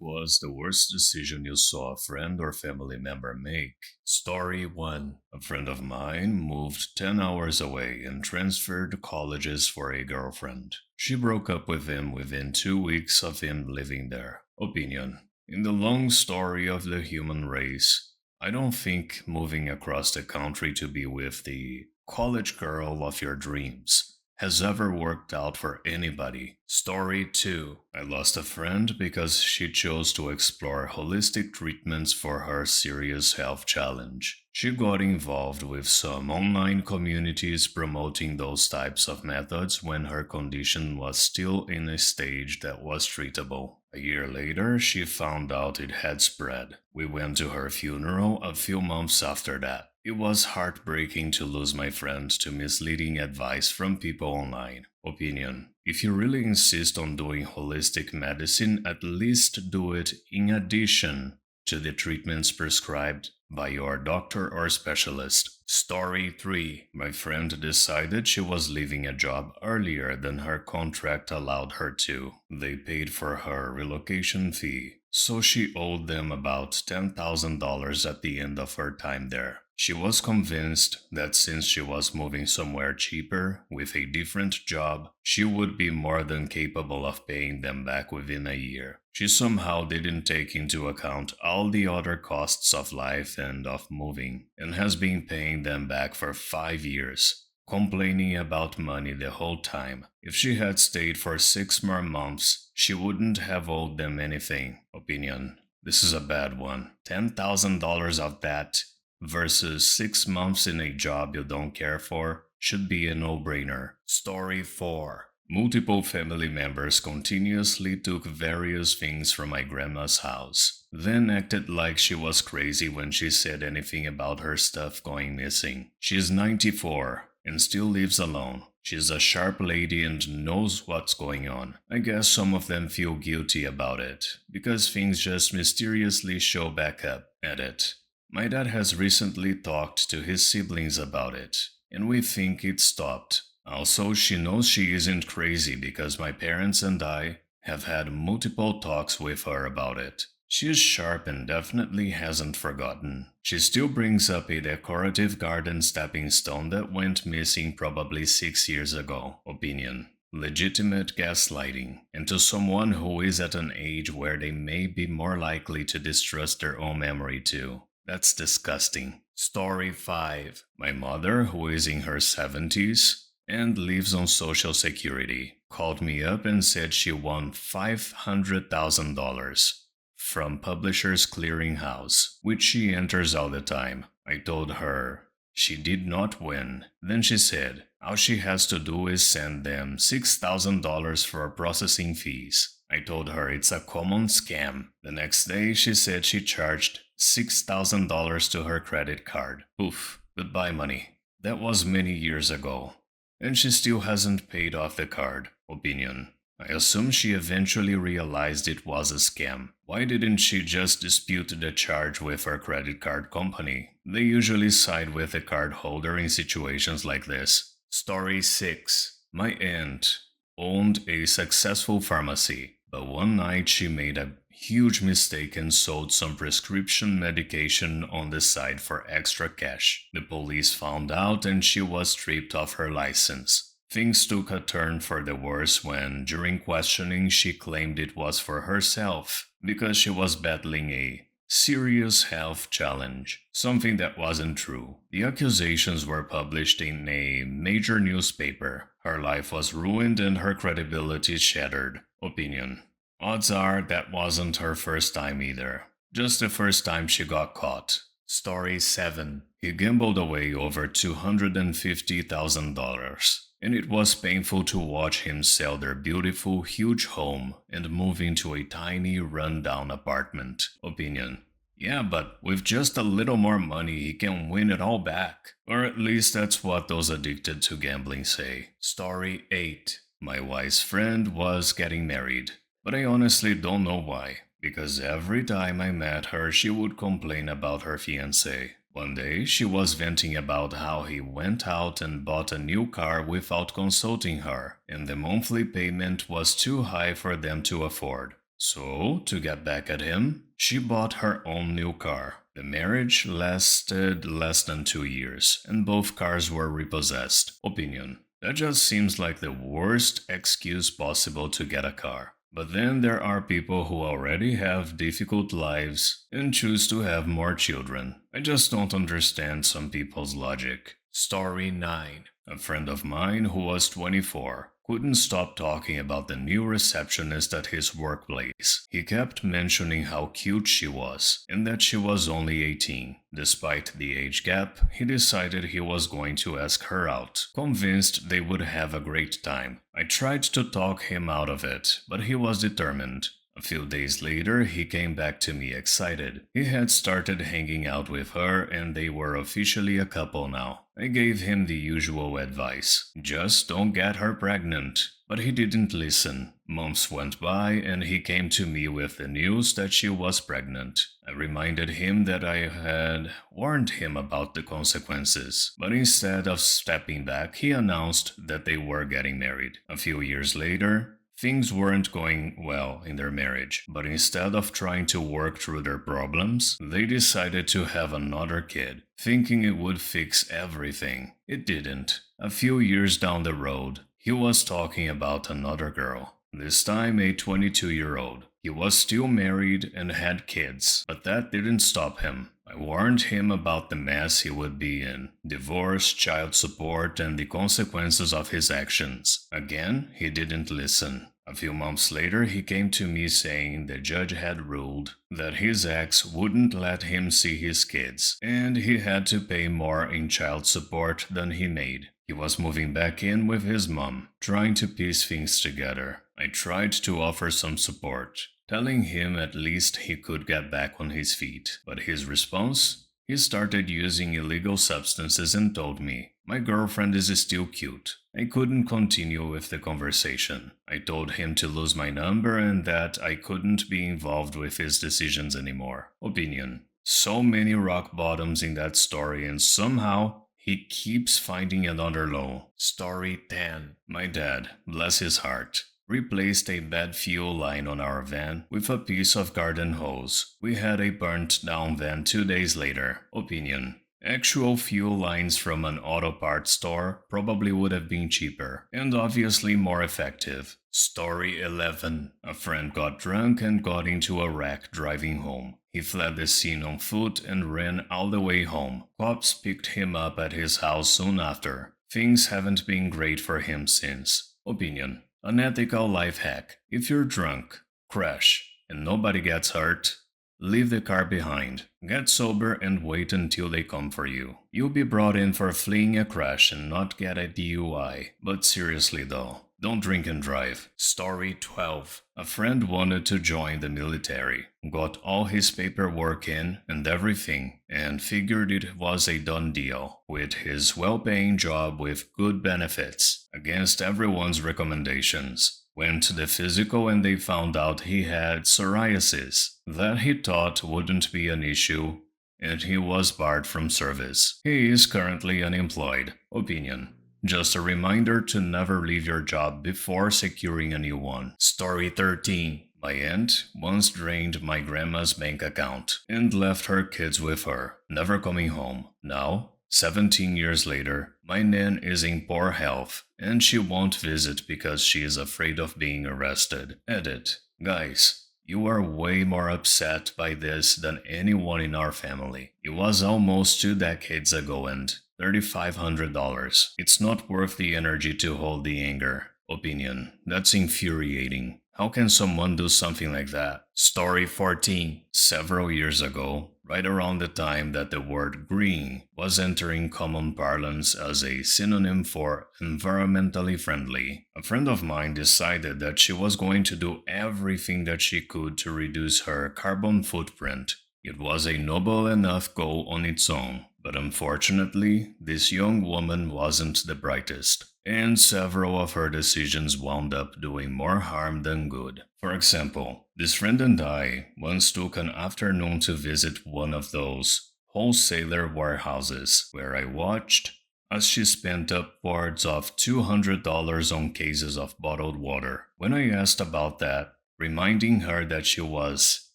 was the worst decision you saw a friend or family member make? Story 1. A friend of mine moved 10 hours away and transferred colleges for a girlfriend. She broke up with him within 2 weeks of him living there. Opinion. In the long story of the human race, I don't think moving across the country to be with the college girl of your dreams has ever worked out for anybody. Story 2. I lost a friend because she chose to explore holistic treatments for her serious health challenge. She got involved with some online communities promoting those types of methods when her condition was still in a stage that was treatable. A year later, she found out it had spread. We went to her funeral a few months after that. It was heartbreaking to lose my friend to misleading advice from people online. Opinion. If you really insist on doing holistic medicine, at least do it in addition to the treatments prescribed by your doctor or specialist. Story 3. My friend decided she was leaving a job earlier than her contract allowed her to. They paid for her relocation fee, so she owed them about $10,000 at the end of her time there. She was convinced that since she was moving somewhere cheaper with a different job, she would be more than capable of paying them back within a year. She somehow didn't take into account all the other costs of life and of moving, and has been paying them back for 5 years, complaining about money the whole time. If she had stayed for 6 more months, she wouldn't have owed them anything. Opinion. This is a bad one. $10,000 of that versus 6 months in a job you don't care for should be a no-brainer. Story 4. Multiple family members continuously took various things from my grandma's house, then acted like she was crazy when she said anything about her stuff going missing. She's 94 and still lives alone. She's a sharp lady and knows what's going on. I guess some of them feel guilty about it, because things just mysteriously show back up at it. My dad has recently talked to his siblings about it, and we think it stopped. Also, she knows she isn't crazy because my parents and I have had multiple talks with her about it. She is sharp and definitely hasn't forgotten. She still brings up a decorative garden stepping stone that went missing probably 6 years ago. Opinion. Legitimate gaslighting, and to someone who is at an age where they may be more likely to distrust their own memory too. That's disgusting. Story 5. My mother, who is in her 70s and lives on Social Security, called me up and said she won $500,000 from Publishers Clearinghouse, which she enters all the time. I told her she did not win. Then she said all she has to do is send them $6,000 for processing fees. I told her it's a common scam. The next day she said she charged $6,000 to her credit card. Oof, goodbye money. That was many years ago, and she still hasn't paid off the card. Opinion. I assume she eventually realized it was a scam. Why didn't she just dispute the charge with her credit card company? They usually side with the card holder in situations like this. Story 6. My aunt owned a successful pharmacy, but one night she made a huge mistake and sold some prescription medication on the side for extra cash. The police found out and she was stripped of her license. Things took a turn for the worse when, during questioning, she claimed it was for herself because she was battling a serious health challenge, something that wasn't true. The accusations were published in a major newspaper. Her life was ruined and her credibility shattered. Opinion. Odds are that wasn't her first time either. Just the first time she got caught. Story 7. He gambled away over $250,000, and it was painful to watch him sell their beautiful, huge home and move into a tiny, run-down apartment. Opinion. Yeah, but with just a little more money, he can win it all back. Or at least that's what those addicted to gambling say. Story 8. My wife's friend was getting married, but I honestly don't know why, because every time I met her she would complain about her fiancé. One day she was venting about how he went out and bought a new car without consulting her, and the monthly payment was too high for them to afford. So, to get back at him, she bought her own new car. The marriage lasted less than 2 years, and both cars were repossessed. Opinion. That just seems like the worst excuse possible to get a car. But then there are people who already have difficult lives and choose to have more children. I just don't understand some people's logic. Story 9. A friend of mine who was 24 couldn't stop talking about the new receptionist at his workplace. He kept mentioning how cute she was and that she was only 18. Despite the age gap, he decided he was going to ask her out, convinced they would have a great time. I tried to talk him out of it, but he was determined. A few days later, he came back to me excited. He had started hanging out with her and they were officially a couple now. I gave him the usual advice. Just don't get her pregnant. But he didn't listen. Months went by and he came to me with the news that she was pregnant. I reminded him that I had warned him about the consequences, but instead of stepping back, he announced that they were getting married. A few years later, things weren't going well in their marriage, but instead of trying to work through their problems, they decided to have another kid, thinking it would fix everything. It didn't. A few years down the road, he was talking about another girl, this time a 22-year-old. He was still married and had kids, but that didn't stop him. I warned him about the mess he would be in, divorce, child support, and the consequences of his actions. Again, he didn't listen. A few months later, he came to me saying the judge had ruled that his ex wouldn't let him see his kids, and he had to pay more in child support than he made. He was moving back in with his mom, trying to piece things together. I tried to offer some support, telling him at least he could get back on his feet. But his response? He started using illegal substances and told me, "My girlfriend is still cute." I couldn't continue with the conversation. I told him to lose my number and that I couldn't be involved with his decisions anymore. Opinion. So many rock bottoms in that story and somehow he keeps finding another low. Story 10. My dad, bless his heart, replaced a bad fuel line on our van with a piece of garden hose. We had a burnt down van 2 days later. Opinion. Actual fuel lines from an auto parts store probably would have been cheaper and obviously more effective. Story 11. A friend got drunk and got into a wreck driving home. He fled the scene on foot and ran all the way home. Cops picked him up at his house soon after. Things haven't been great for him since. Opinion. An ethical life hack. If you're drunk, crash, and nobody gets hurt, leave the car behind. Get sober and wait until they come for you. You'll be brought in for fleeing a crash and not get a DUI. But seriously though, don't drink and drive. Story 12. A friend wanted to join the military, got all his paperwork in and everything, and figured it was a done deal, with his well-paying job with good benefits, against everyone's recommendations. Went to the physical and they found out he had psoriasis. That he thought wouldn't be an issue, and he was barred from service. He is currently unemployed. Opinion. Just a reminder to never leave your job before securing a new one. Story 13. My aunt once drained my grandma's bank account and left her kids with her, never coming home. Now, 17 years later, my nan is in poor health and she won't visit because she is afraid of being arrested. Edit. Guys, you are way more upset by this than anyone in our family. It was almost 2 decades ago and $3,500. It's not worth the energy to hold the anger. Opinion. That's infuriating. How can someone do something like that? Story 14. Several years ago, right around the time that the word green was entering common parlance as a synonym for environmentally friendly, a friend of mine decided that she was going to do everything that she could to reduce her carbon footprint. It was a noble enough goal on its own, but unfortunately, this young woman wasn't the brightest, and several of her decisions wound up doing more harm than good. For example, this friend and I once took an afternoon to visit one of those wholesaler warehouses, where I watched as she spent upwards of $200 on cases of bottled water. When I asked about that, reminding her that she was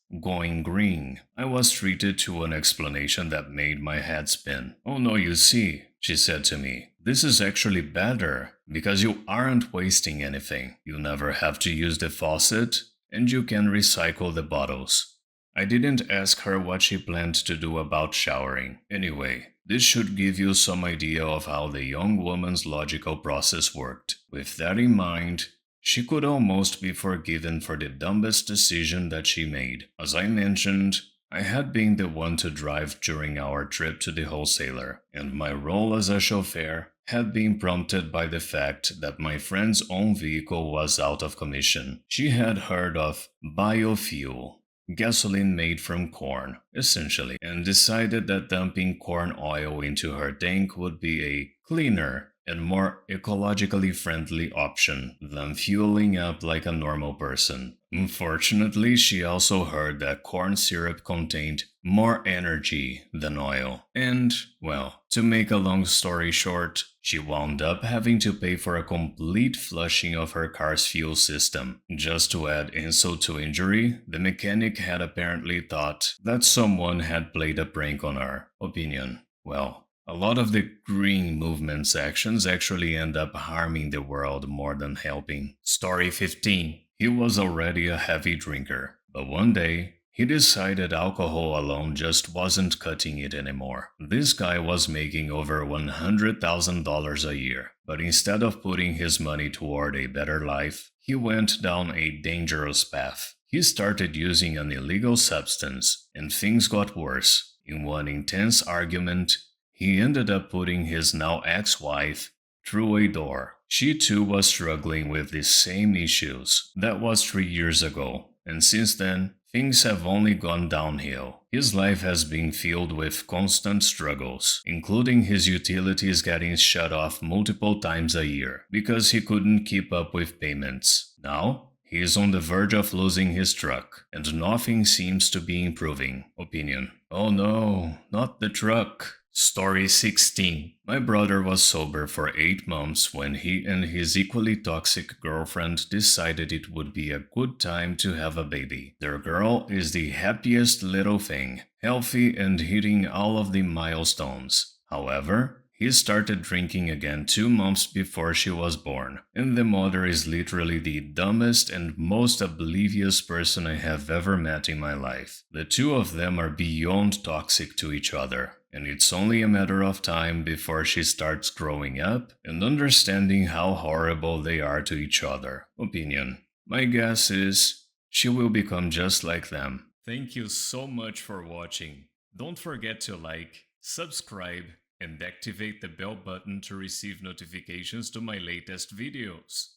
going green. I was treated to an explanation that made my head spin. "Oh no, you see," she said to me, "this is actually better because you aren't wasting anything. You never have to use the faucet and you can recycle the bottles." I didn't ask her what she planned to do about showering. Anyway, this should give you some idea of how the young woman's logical process worked. With that in mind, she could almost be forgiven for the dumbest decision that she made. As I mentioned, I had been the one to drive during our trip to the wholesaler, and my role as a chauffeur had been prompted by the fact that my friend's own vehicle was out of commission. She had heard of biofuel, gasoline made from corn, essentially, and decided that dumping corn oil into her tank would be a cleaner and more ecologically friendly option than fueling up like a normal person. Unfortunately, she also heard that corn syrup contained more energy than oil. And, well, to make a long story short, she wound up having to pay for a complete flushing of her car's fuel system. Just to add insult to injury, the mechanic had apparently thought that someone had played a prank on her. Opinion. Well, a lot of the green movement's actions actually end up harming the world more than helping. Story 15. He was already a heavy drinker, but one day, he decided alcohol alone just wasn't cutting it anymore. This guy was making over $100,000 a year, but instead of putting his money toward a better life, he went down a dangerous path. He started using an illegal substance, and things got worse. In one intense argument, he ended up putting his now ex-wife through a door. She too was struggling with the same issues. That was 3 years ago, and since then, things have only gone downhill. His life has been filled with constant struggles, including his utilities getting shut off multiple times a year because he couldn't keep up with payments. Now, he is on the verge of losing his truck, and nothing seems to be improving. Opinion. Oh no, not the truck. Story 16. My brother was sober for 8 months when he and his equally toxic girlfriend decided it would be a good time to have a baby. Their girl is the happiest little thing, healthy and hitting all of the milestones. However, he started drinking again 2 months before she was born, and the mother is literally the dumbest and most oblivious person I have ever met in my life. The two of them are beyond toxic to each other, and it's only a matter of time before she starts growing up and understanding how horrible they are to each other. Opinion. My guess is she will become just like them. Thank you so much for watching. Don't forget to like, subscribe, and activate the bell button to receive notifications to my latest videos.